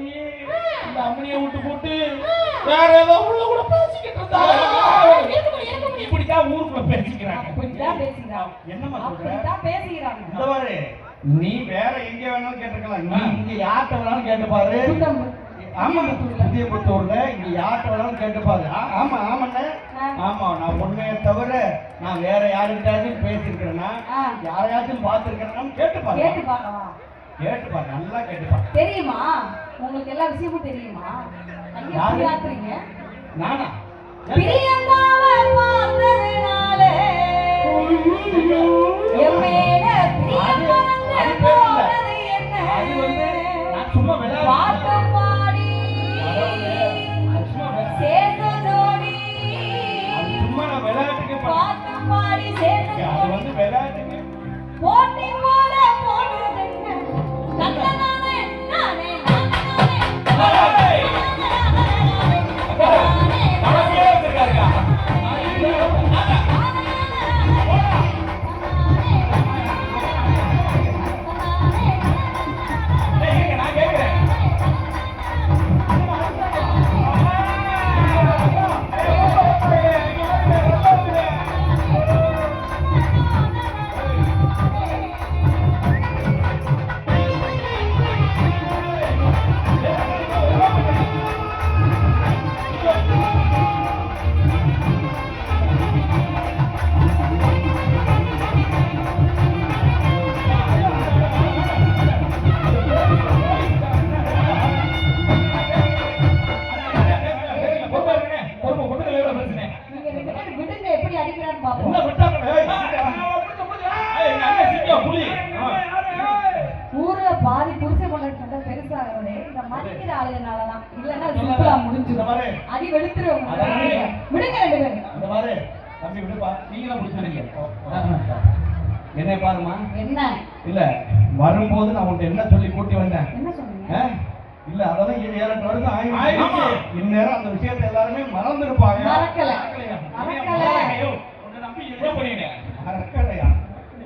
போய் இந்த அம்மனியை விட்டு போட்டு வேற ஏதோ உள்ள கூட பேசிக்கிட்டு இருந்தாங்க. இப்படிதான் ஊருக்குள்ள பேசிக்கிறாங்க. என்னமா பேசிக்கிறாங்க. இந்த பாரு, நீ வேற எங்க வேணாலும் கேட்டுக்கலாம், நீ இங்க யார்கிட்ட வேணாலும் கேட்டு பாரு. ஆமா, புதியபுத்தூர்ல இங்க யார்கிட்ட வேணாலும் கேட்டு பாரு. ஆமா ஆமாண்ணே, ஆமா. நான் உண்மையை தவிர நான் வேற யாருக்கிட்டாச்சும் பேசிருக்கிறேன்னா, யாரையாச்சும் பார்த்திருக்கிறேன்னு கேட்டுப்பாரு. கேட்டுப்பாரு, நல்லா கேட்டுப்பாரு. தெரியுமா உங்களுக்கு எல்லா விஷயமும் தெரியுமா? யாருங்க நானா? பிரியந்தாவ பார்த்ததனால எம்மேல பிரியம் பறந்து போனது என்ன? அது வந்து நான் சும்மா பாட்டு பாடி சேர்ந்து ஜோடி, சும்மா நான் விளையாட்டுக்கு பாட்டு பாடி சேர்ந்து அது வந்து விளையாட்டுக்கு போட்டி போட போனது என்ன? கண்ணனானே நானே ஊர்ல பாதி புருஷ கொண்டாடி பெருசாகிறதே இந்த மதிக்கிற ஆளுனாலதான். இல்லன்னா சிம்பிளா முடிஞ்சிடும். அடி வெளுத்துருவோம். விடுங்க ரெண்டு பேரும். இந்த பாரு தம்பி, விடுப்பா. நீங்க பிடிச்சிருக்கீங்க. என்ன பாருமா? என்ன இல்ல, வரும்போது நான் உன்கிட்ட என்ன சொல்லி கூட்டி வந்தேன்? என்ன சொன்னீங்க? இல்ல, அதெல்லாம் 7-8 வருஷம் ஆயிடுச்சு. இந்நேரம் அந்த விஷயத்தை எல்லாருமே மறந்துருப்பாங்க. மறக்கல. மறக்கலையா?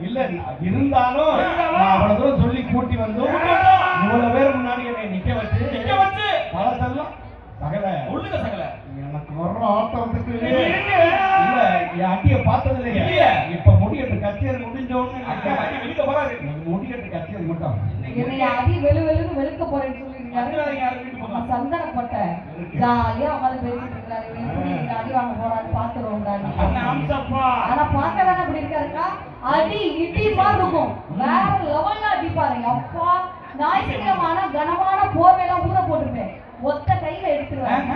இல்ல, இருந்தாலும் நான் அவ்வளவு தூரம் சொல்லி கூட்டி வந்தோம். இவ்வளவு பேர் முன்னாடி என்னை நிக்க வச்சு பழசெல்லாம் சகல உள்ளுங்க சகல. எனக்கு வர்ற ஆட்டத்துக்கு இல்ல, என் அட்டிய பார்த்தது இல்லையா? இப்ப முடியட்டு கச்சேரி முடிஞ்ச உடனே வெளிக்க போறாரு. முடியட்டு கச்சேரி மட்டும் என்னை அடி வெளுவெளுன்னு வெளுக்க போறேன்னு சொல்லிருக்காரு. சந்தனப்பட்ட ஜாலியா உட்காந்து பேசிட்டு இருக்காரு. எப்படி அடி வாங்க போறான்னு பாத்துருவோம். ஆனா பார்க்கதானே அப்படி இருக்காருக்கா? அடி இடி மாதிரி இருக்கும். வேற லெவல்ல அடி பாருங்க. அப்பா, ஞாயிற்றுக்கிழமான கனமான போர்வையெல்லாம் ஊற போட்டுருப்பேன். ஒத்த கையில எடுத்துருவாங்க.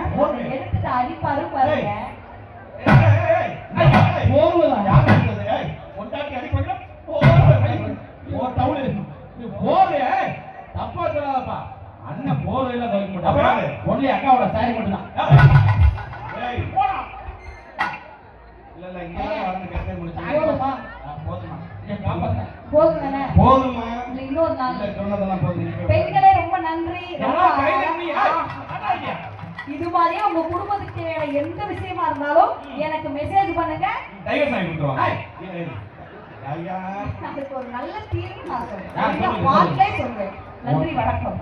எடுத்துட்டு அடிப்பாரு பாருங்க. போர்வைதான் யாரு கொண்டாட்டி அடிப்பாங்க. போர்வை தப்பா சொல்லாதப்பா. அண்ணன் போர்வையில துவைக்க மாட்டாங்க. ஒன்லி அக்காவோட சாரி மட்டும்தான். இல்ல இல்ல, இங்க வரணும். கட்டை முடிச்சு போதுமா? போதுமா? போதுமா? இன்னொரு நாள் சொன்னதெல்லாம் போதும். பெண்களே ரொம்ப நன்றி. இது மாதிரியே உங்க குடும்பத்துக்கு தேவையான எந்த விஷயமா இருந்தாலும் எனக்கு மெசேஜ் பண்ணுங்க. அதுக்கு ஒரு நல்ல தீர்வு நான் சொல்றேன். நன்றி, வணக்கம்.